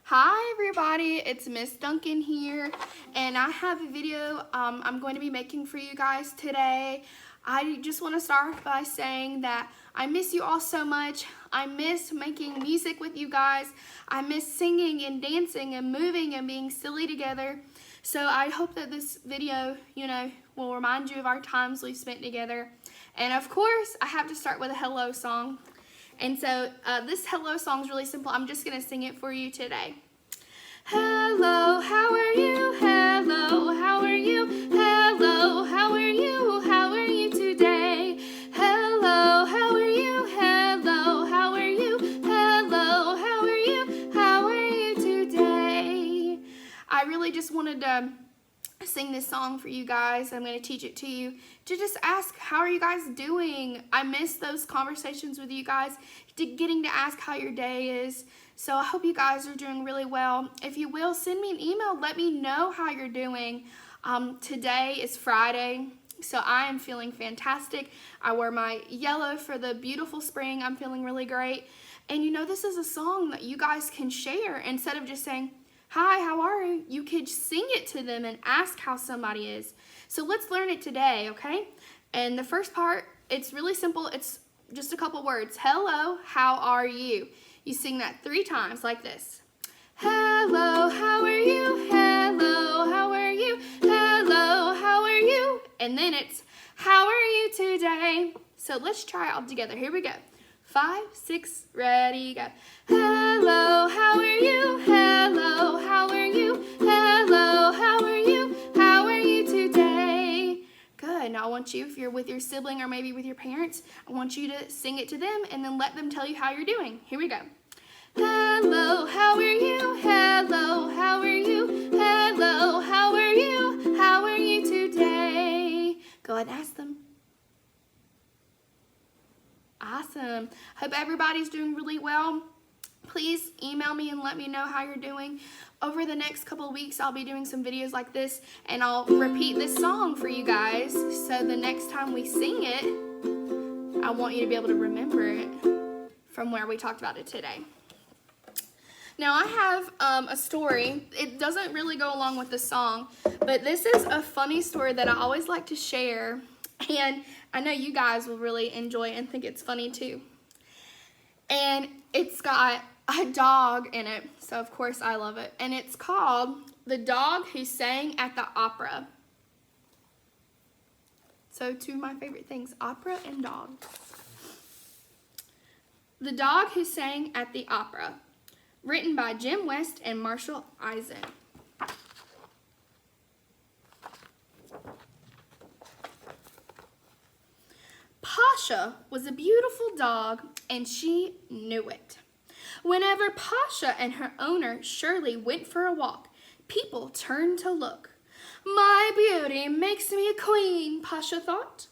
Hi everybody, it's Miss Duncan here, and I have a video I'm going to be making for you guys today. I just want to start by saying that I miss you all so much. I miss making music with you guys. I miss singing and dancing and moving and being silly together. So I hope that this video, will remind you of our times we spent together. And of course, I have to start with a hello song. And so this hello song is really simple. I'm just going to sing it for you today. Hello, how are you? Hello, how are you? Hello, how are you? How are you today? Hello, how are you? Hello, how are you? Hello, how are you? How are you today? I really just wanted to sing this song for you guys. I'm going to teach it to you to just ask, how are you guys doing? I miss those conversations with you guys, getting to ask how your day is. So I hope you guys are doing really well. If you will, send me an email. Let me know how you're doing. Today is Friday, so I am feeling fantastic. I wore my yellow for the beautiful spring. I'm feeling really great. And this is a song that you guys can share. Instead of just saying, hi, how are you? You could sing it to them and ask how somebody is. So let's learn it today, okay? And the first part, it's really simple. It's just a couple words. Hello, how are you? You sing that 3 times like this. Hello, how are you? Hello, how are you? Hello, how are you? And then it's, how are you today? So let's try it all together. Here we go. 5, 6, ready, go. Hello, how are you? Hello, how are you? Hello, how are you? How are you today? Good. Now I want you, if you're with your sibling or maybe with your parents, I want you to sing it to them and then let them tell you how you're doing. Here we go. Hello, how are you? Hello, how are you? Hello, how are you? How are you today? Go ahead and ask them. Awesome. Hope everybody's doing really well. Please email me and let me know how you're doing. Over the next couple of weeks, I'll be doing some videos like this, and I'll repeat this song for you guys. So the next time we sing it, I want you to be able to remember it from where we talked about it today. Now I have a story. It doesn't really go along with the song, but this is a funny story that I always like to share, and I know you guys will really enjoy it and think it's funny too. And it's got a dog in it, so of course I love it. And it's called The Dog Who Sang at the Opera. So 2 of my favorite things, opera and dogs. The Dog Who Sang at the Opera. Written by Jim West and Marshall Eisen. Pasha was a beautiful dog, and she knew it. Whenever Pasha and her owner, Shirley, went for a walk, people turned to look. My beauty makes me a queen, Pasha thought,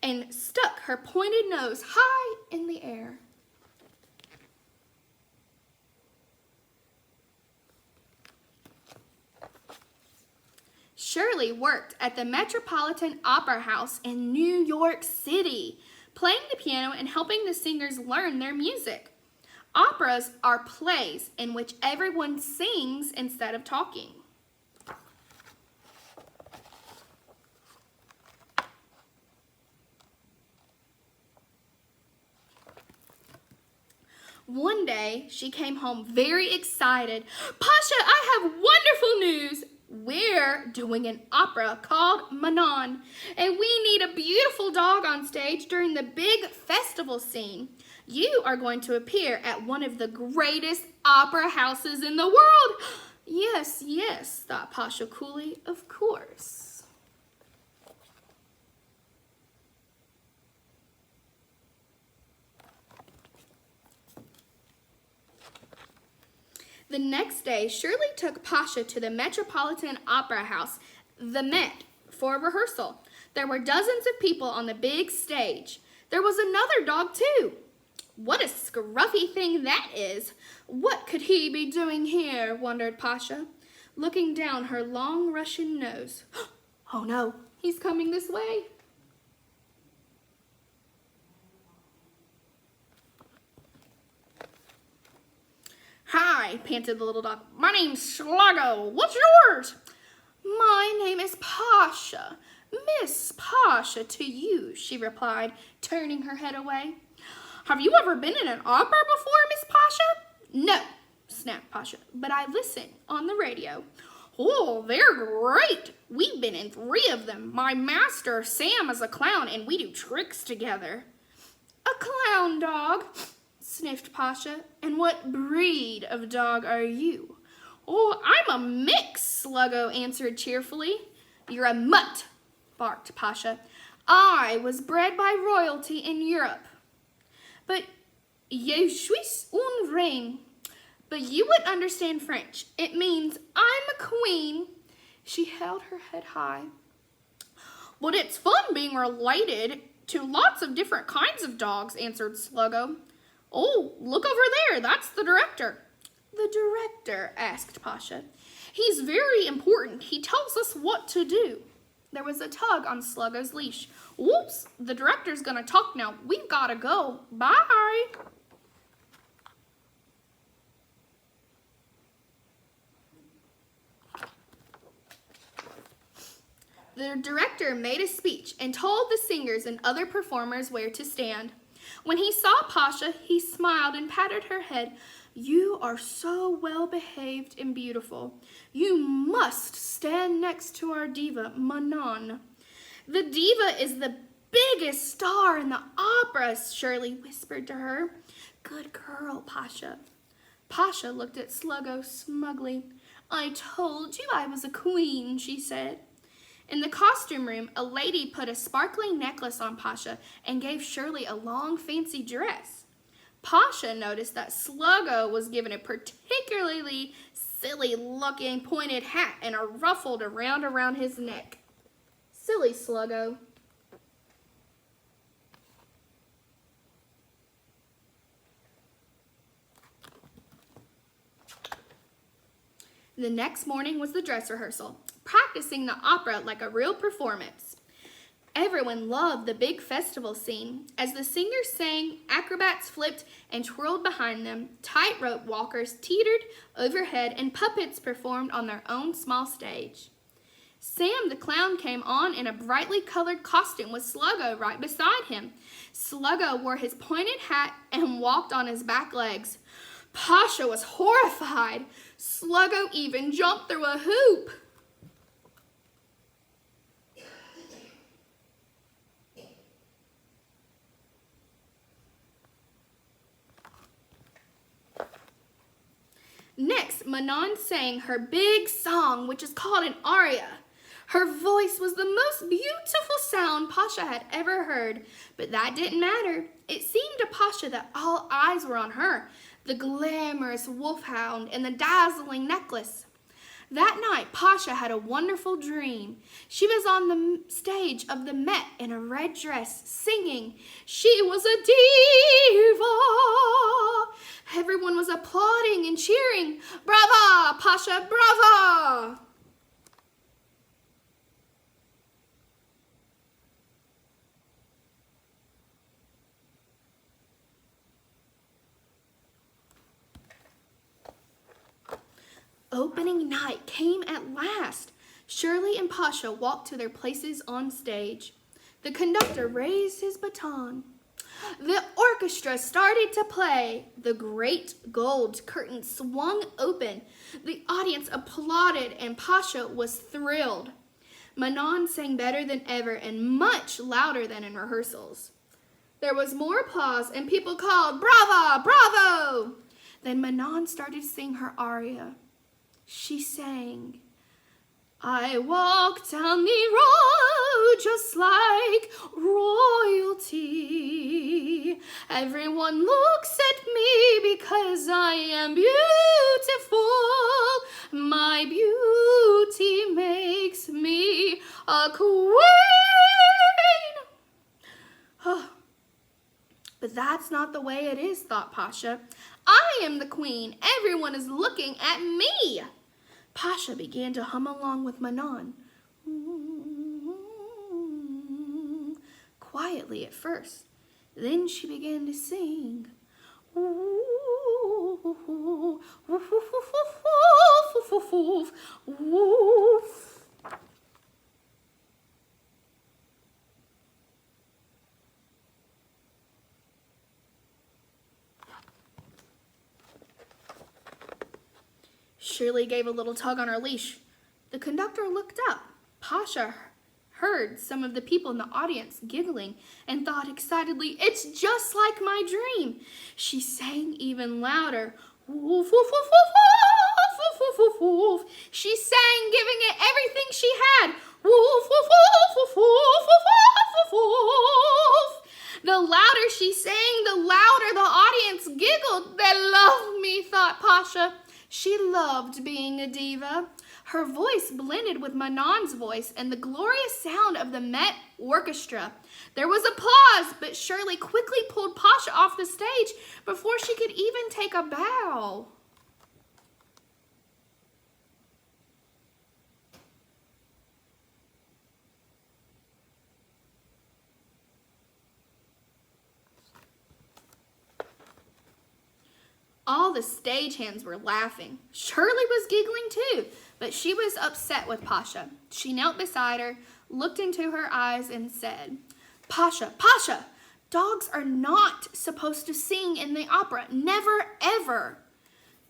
and stuck her pointed nose high in the air. Shirley worked at the Metropolitan Opera House in New York City, playing the piano and helping the singers learn their music. Operas are plays in which everyone sings instead of talking. One day, she came home very excited. Pasha, I have wonderful news. We're doing an opera called Manon, and we need a beautiful dog on stage during the big festival scene. You are going to appear at one of the greatest opera houses in the world. Yes, yes, thought Pasha coolly, of course. The next day, Shirley took Pasha to the Metropolitan Opera House, the Met, for a rehearsal. There were dozens of people on the big stage. There was another dog, too. What a scruffy thing that is. What could he be doing here, wondered Pasha, looking down her long Russian nose. Oh no, he's coming this way. Hi, panted the little dog. My name's Sluggo. What's yours? My name is Pasha. Miss Pasha to you, she replied, turning her head away. Have you ever been in an opera before, Miss Pasha? No, snapped Pasha, but I listen on the radio. Oh, they're great. We've been in 3 of them. My master, Sam, is a clown, and we do tricks together. A clown dog, sniffed Pasha. And what breed of dog are you? Oh, I'm a mix, Sluggo answered cheerfully. You're a mutt, barked Pasha. I was bred by royalty in Europe. But je suis une reine. But you wouldn't understand French. It means I'm a queen. She held her head high. But it's fun being related to lots of different kinds of dogs, answered Sluggo. Oh, look over there. That's the director. The director, asked Pasha. He's very important. He tells us what to do. There was a tug on Sluggo's leash. Whoops, the director's gonna talk now. We've gotta go. Bye. The director made a speech and told the singers and other performers where to stand. When he saw Pasha, he smiled and patted her head. You are so well behaved and beautiful. You must stand next to our diva, Manon. The diva is the biggest star in the opera, Shirley whispered to her. Good girl, Pasha. Pasha looked at Sluggo smugly. I told you I was a queen, she said. In the costume room, a lady put a sparkling necklace on Pasha and gave Shirley a long, fancy dress. Pasha noticed that Sluggo was given a particularly silly-looking pointed hat and a ruffled around his neck. Silly Sluggo. The next morning was the dress rehearsal, practicing the opera like a real performance. Everyone loved the big festival scene. As the singers sang, acrobats flipped and twirled behind them, tightrope walkers teetered overhead, and puppets performed on their own small stage. Sam the clown came on in a brightly colored costume with Sluggo right beside him. Sluggo wore his pointed hat and walked on his back legs. Pasha was horrified. Sluggo even jumped through a hoop. Next, Manon sang her big song, which is called an aria. Her voice was the most beautiful sound Pasha had ever heard, but that didn't matter. It seemed to Pasha that all eyes were on her, the glamorous wolfhound and the dazzling necklace. That night, Pasha had a wonderful dream. She was on the stage of the Met in a red dress, singing. She was a diva. Everyone was applauding and cheering. Brava, Pasha, brava! Opening night came at last. Shirley and Pasha walked to their places on stage. The conductor raised his baton. The orchestra started to play. The great gold curtain swung open. The audience applauded and Pasha was thrilled. Manon sang better than ever and much louder than in rehearsals. There was more applause and people called, "Brava, bravo!" Then Manon started to sing her aria. She sang, I walk down the road just like royalty. Everyone looks at me because I am beautiful. My beauty makes me a queen. Oh, but that's not the way it is, thought Pasha. I am the queen. Everyone is looking at me. Pasha began to hum along with Manon. Quietly at first. Then she began to sing. Ooh, Shirley gave a little tug on her leash. The conductor looked up. Pasha heard some of the people in the audience giggling and thought excitedly, "It's just like my dream." She sang even louder. Woof, woof, woof, woof, woof, woof, woof, woof. She sang, giving it everything she had. Woof, woof, woof, woof, woof, woof, woof, woof. The louder she sang, the louder the audience giggled. "They love me," thought Pasha. She loved being a diva. Her voice blended with Manon's voice and the glorious sound of the Met Orchestra. There was applause, but Shirley quickly pulled Pasha off the stage before she could even take a bow. All the stagehands were laughing. Shirley was giggling too, but she was upset with Pasha. She knelt beside her, looked into her eyes, and said, "Pasha, Pasha, dogs are not supposed to sing in the opera. Never, ever."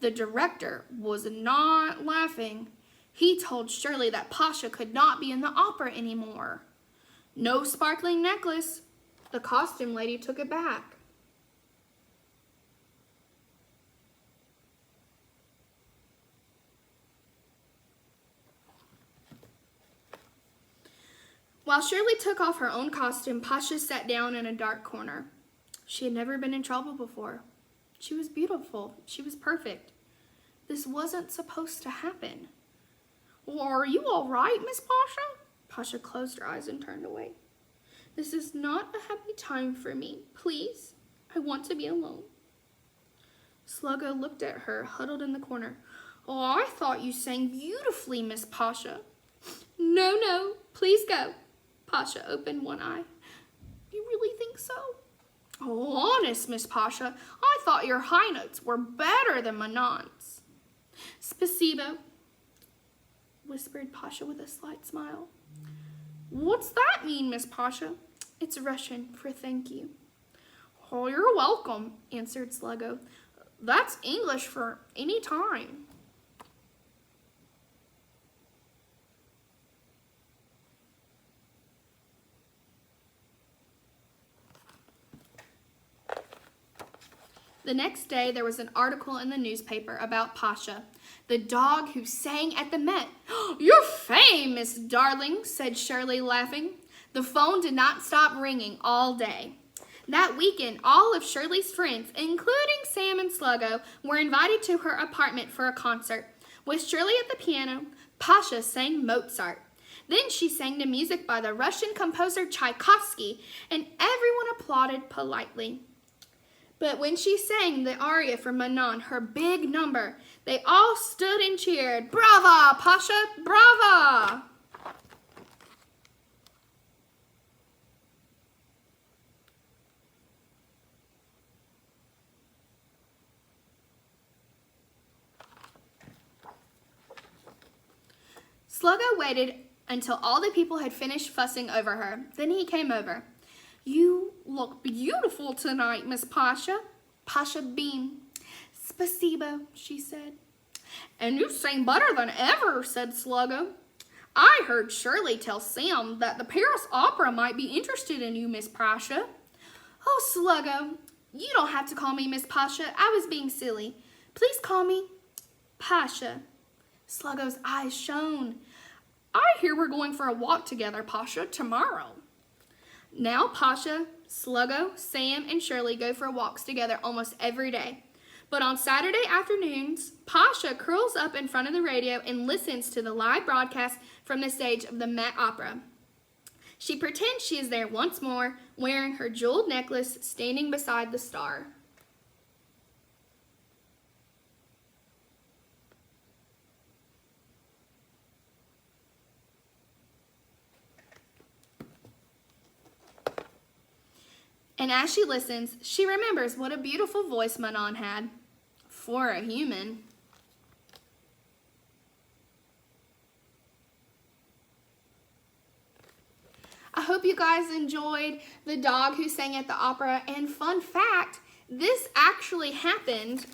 The director was not laughing. He told Shirley that Pasha could not be in the opera anymore. No sparkling necklace. The costume lady took it back. While Shirley took off her own costume, Pasha sat down in a dark corner. She had never been in trouble before. She was beautiful. She was perfect. This wasn't supposed to happen. "Well, are you all right, Miss Pasha?" Pasha closed her eyes and turned away. "This is not a happy time for me. Please, I want to be alone." Sluggo looked at her, huddled in the corner. "Oh, I thought you sang beautifully, Miss Pasha." "No, no, please go." Pasha opened one eye. "You really think so?" "Oh, honest, Miss Pasha, I thought your high notes were better than Manon's." "Spasibo," whispered Pasha with a slight smile. "What's that mean, Miss Pasha?" "It's Russian for thank you." "Oh, you're welcome," answered Sluggo. "That's English for any time." The next day, there was an article in the newspaper about Pasha, the dog who sang at the Met. "You're famous, darling," said Shirley, laughing. The phone did not stop ringing all day. That weekend, all of Shirley's friends, including Sam and Sluggo, were invited to her apartment for a concert. With Shirley at the piano, Pasha sang Mozart. Then she sang to music by the Russian composer Tchaikovsky, and everyone applauded politely. But when she sang the aria for Manon, her big number, they all stood and cheered. "Brava, Pasha, brava!" Sluggo waited until all the people had finished fussing over her. Then he came over. "You look beautiful tonight, Miss Pasha." Pasha beamed. "Spasibo," she said. "And you sing better than ever," said Sluggo. "I heard Shirley tell Sam that the Paris Opera might be interested in you, Miss Pasha." "Oh, Sluggo, you don't have to call me Miss Pasha. I was being silly. Please call me Pasha." Sluggo's eyes shone. "I hear we're going for a walk together, Pasha, tomorrow." Now Pasha, Sluggo, Sam, and Shirley go for walks together almost every day. But on Saturday afternoons, Pasha curls up in front of the radio and listens to the live broadcast from the stage of the Met Opera. She pretends she is there once more, wearing her jeweled necklace, standing beside the star. And as she listens, she remembers what a beautiful voice Manon had. for a human. I hope you guys enjoyed The Dog Who Sang at the Opera. And fun fact, this actually happened.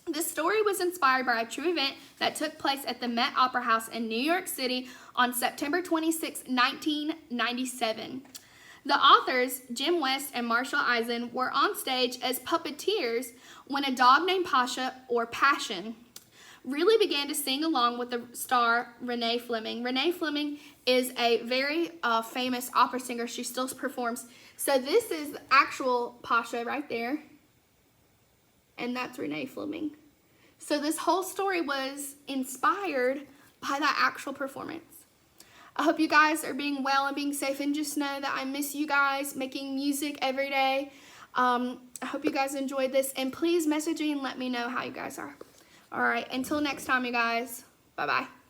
This story was inspired by a true event that took place at the Met Opera House in New York City on September 26, 1997. The authors, Jim West and Marshall Eisen, were on stage as puppeteers when a dog named Pasha, or Passion, really began to sing along with the star Renee Fleming. Renee Fleming is a very famous opera singer. She still performs. So this is the actual Pasha right there. And that's Renee Fleming. So this whole story was inspired by that actual performance. I hope you guys are being well and being safe, and just know that I miss you guys making music every day. I hope you guys enjoyed this, and please message me and let me know how you guys are. All right, until next time, you guys. Bye-bye.